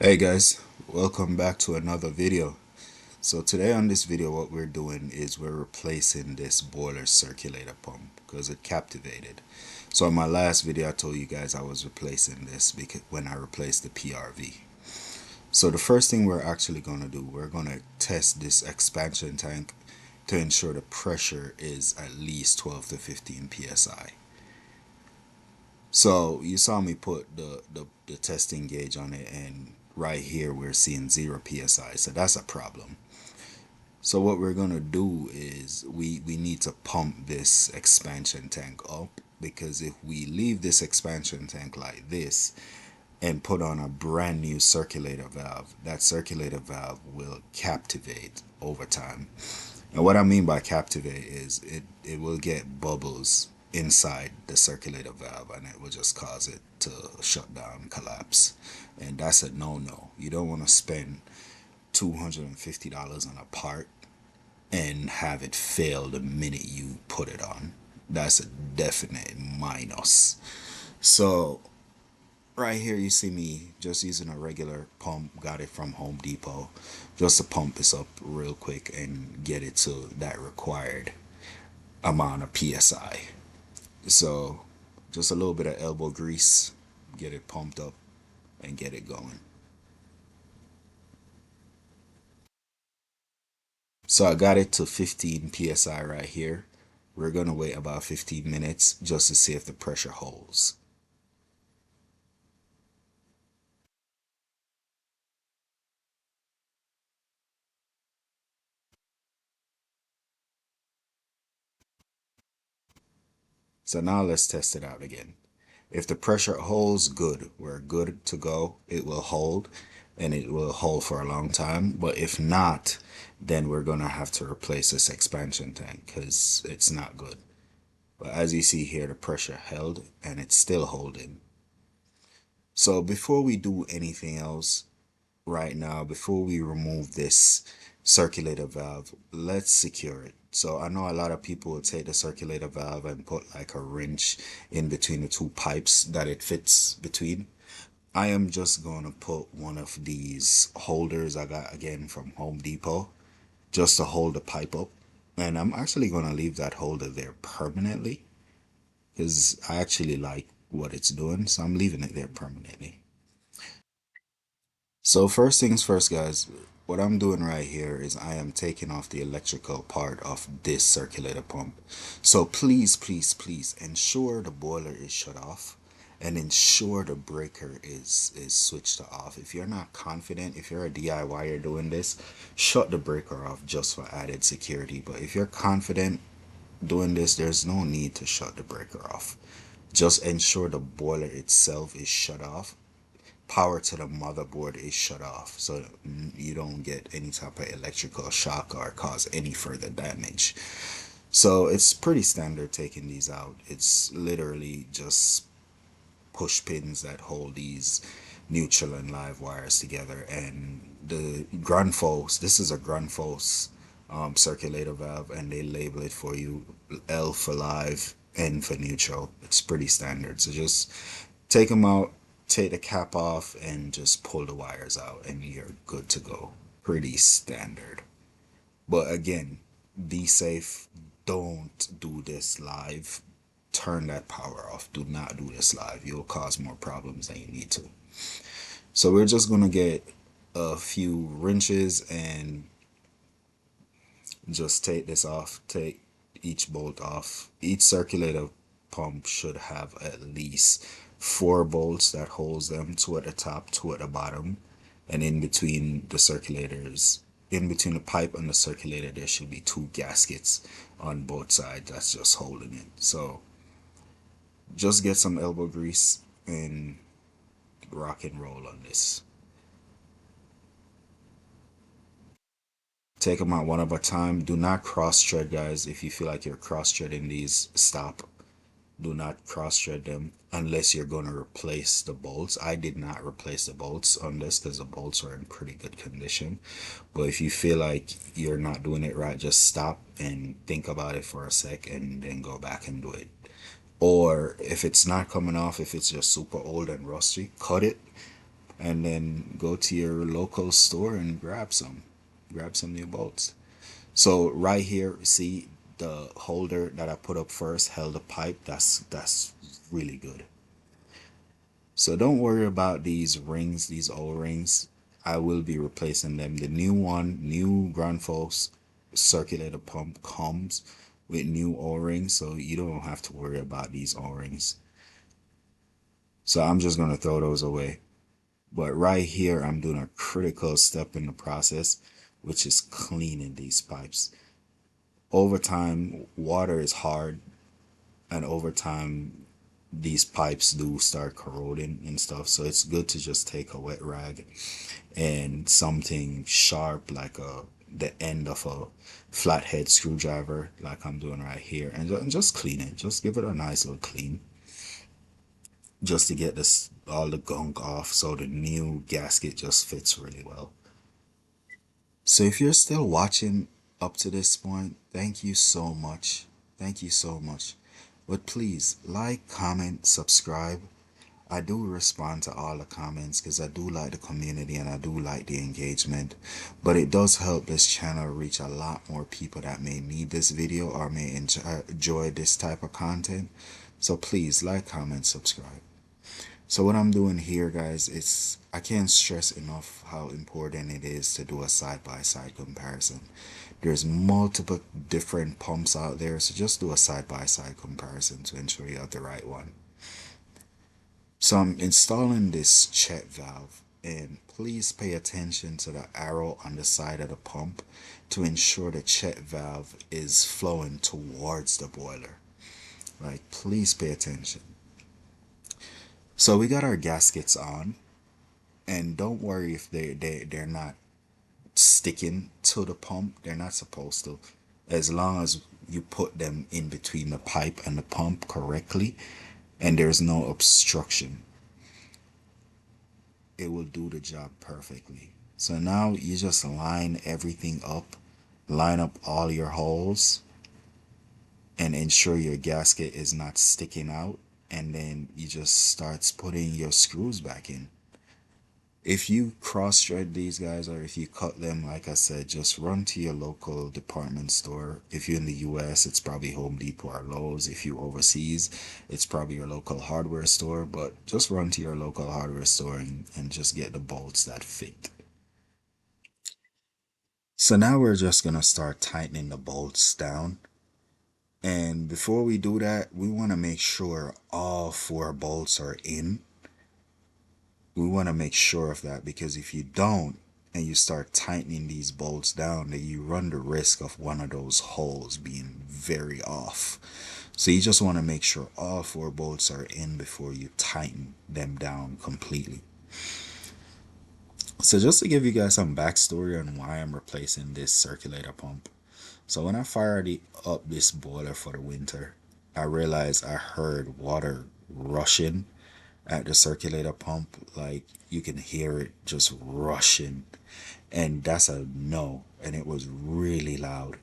Hey guys, welcome back to another video. So today on this video what we're doing is we're replacing this boiler circulator pump because it captivated. So in my last video I told you guys I was replacing this because when I replaced the PRV. So the first thing we're actually going to do, we're going to test this expansion tank to ensure the pressure is at least 12 to 15 psi. So you saw me put the testing gauge on it, and right here we're seeing 0 psi, so that's a problem. So what we're gonna do is we need to pump this expansion tank up, because if we leave this expansion tank like this and put on a brand new circulator valve, that circulator valve will captivate over time. And what I mean by captivate is it will get bubbles inside the circulator valve, and it will just cause it to shut down, collapse. And that's a no-no. You don't want to spend $250 on a part and have it fail the minute you put it on. That's a definite minus. So right here you see me just using a regular pump, got it from Home Depot, just to pump this up real quick and get it to that required amount of psi. So just a little bit of elbow grease, get it pumped up and get it going. So I got it to 15 psi right here. We're gonna wait about 15 minutes just to see if the pressure holds. So now let's test it out again. If the pressure holds, good. We're good to go. It will hold, and it will hold for a long time. But if not, then we're gonna have to replace this expansion tank because it's not good. But as you see here, the pressure held and it's still holding. So before we do anything else right now, before we remove this circulator valve, let's secure it. So I know a lot of people will take the circulator valve and put like a wrench in between the two pipes that it fits between. I am just going to put one of these holders I got again from Home Depot just to hold the pipe up. And I'm actually going to leave that holder there permanently because I actually like what it's doing. So I'm leaving it there permanently. So first things first, guys, what I'm doing right here is I am taking off the electrical part of this circulator pump. So please, please, please ensure the boiler is shut off and ensure the breaker is switched off. If you're not confident, if you're a DIYer doing this, shut the breaker off just for added security. But if you're confident doing this, there's no need to shut the breaker off. Just ensure the boiler itself is shut off, power to the motherboard is shut off, so you don't get any type of electrical shock or cause any further damage. So it's pretty standard taking these out. It's literally just push pins that hold these neutral and live wires together, and the Grundfos, this is a Grundfos circulator valve, and they label it for you: L for live, N for neutral. It's pretty standard. So just take them out, take the cap off, and just pull the wires out, and you're good to go. Pretty standard. But again, be safe. Don't do this live. Turn that power off. Do not do this live. You'll cause more problems than you need to. So we're just gonna get a few wrenches and just take this off. Take each bolt off. Each circulator pump should have at least 4 bolts that holds them, 2 at the top, 2 at the bottom, and in between the circulators, in between the pipe and the circulator, there should be 2 gaskets on both sides that's just holding it. So just get some elbow grease and rock and roll on this. Take them out one at a time. Do not cross thread, guys. If you feel like you're cross threading these, stop. Do not cross thread them unless you're going to replace the bolts. I did not replace the bolts on this because the bolts are in pretty good condition. But if you feel like you're not doing it right, just stop and think about it for a sec and then go back and do it. Or if it's not coming off, if it's just super old and rusty, cut it and then go to your local store and grab some new bolts. So right here, see the holder that I put up first held a pipe. That's really good. So don't worry about these rings, these O-rings. I will be replacing them. The new one, new Grand Forks circulator pump comes with new O-rings, so you don't have to worry about these O-rings. So I'm just gonna throw those away. But right here, I'm doing a critical step in the process, which is cleaning these pipes. Over time, water is hard, and over time, these pipes do start corroding and stuff. So it's good to just take a wet rag and something sharp like the end of a flathead screwdriver, like I'm doing right here, and just clean it. Just give it a nice little clean, just to get this all the gunk off, so the new gasket just fits really well. So if you're still watching up to this point, thank you so much. Thank you so much. But please like, comment, subscribe. I do respond to all the comments because I do like the community and I do like the engagement. But it does help this channel reach a lot more people that may need this video or may enjoy this type of content. So please like, comment, subscribe. So what I'm doing here, guys, is I can't stress enough how important it is to do a side-by-side comparison. There's multiple different pumps out there, so just do a side-by-side comparison to ensure you have the right one. So I'm installing this check valve, and please pay attention to the arrow on the side of the pump to ensure the check valve is flowing towards the boiler. Like, please pay attention. So we got our gaskets on, and don't worry if they're not sticking to the pump. They're not supposed to, as long as you put them in between the pipe and the pump correctly and there's no obstruction, it will do the job perfectly. So now you just line everything up, line up all your holes, and ensure your gasket is not sticking out, and then you just start putting your screws back in. If you cross thread these guys, or if you cut them, like I said, just run to your local department store. If you're in the US, it's probably Home Depot or Lowe's. If you're overseas, it's probably your local hardware store. But just run to your local hardware store and just get the bolts that fit. So now we're just gonna start tightening the bolts down. And before we do that, we want to make sure all four bolts are in. We want to make sure of that, because if you don't and you start tightening these bolts down, then you run the risk of one of those holes being very off. So you just want to make sure all four bolts are in before you tighten them down completely. So just to give you guys some backstory on why I'm replacing this circulator pump. So when I fired up this boiler for the winter, I realized I heard water rushing at the circulator pump. Like, you can hear it just rushing, and that's a no, and it was really loud.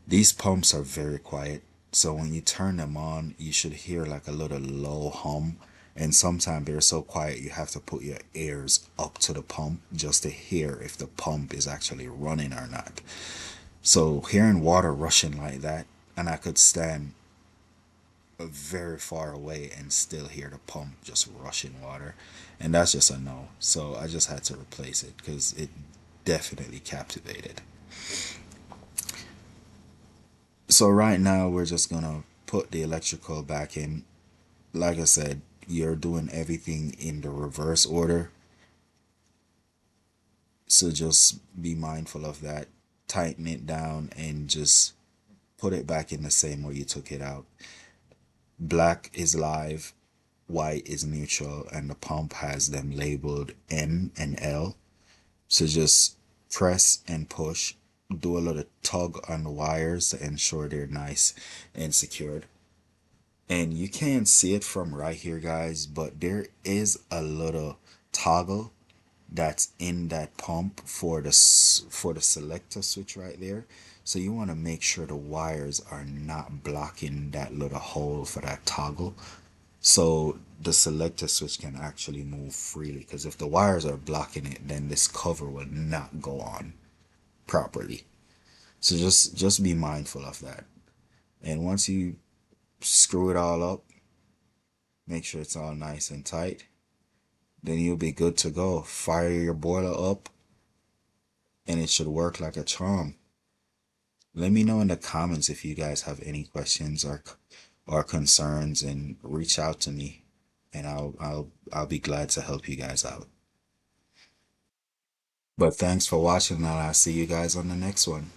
These pumps are very quiet, so when you turn them on, you should hear like a little low hum, and sometimes they're so quiet you have to put your ears up to the pump just to hear if the pump is actually running or not. So hearing water rushing like that, and I could stand very far away and still hear the pump just rushing water, and that's just a no. So I just had to replace it because it definitely captivated. So right now we're just gonna put the electrical back in. Like I said, you're doing everything in the reverse order, so just be mindful of that. Tighten it down and just put it back in the same way you took it out. Black is live, white is neutral, and the pump has them labeled M and L. So just press and push, do a little tug on the wires to ensure they're nice and secured. And you can't see it from right here, guys, but there is a little toggle that's in that pump for the selector switch right there. So you want to make sure the wires are not blocking that little hole for that toggle. So the selector switch can actually move freely, because if the wires are blocking it, then this cover will not go on properly. So just be mindful of that. And once you screw it all up, make sure it's all nice and tight, then you'll be good to go. Fire your boiler up and it should work like a charm. Let me know in the comments if you guys have any questions or concerns, and reach out to me, and I'll be glad to help you guys out. But thanks for watching, and I'll see you guys on the next one.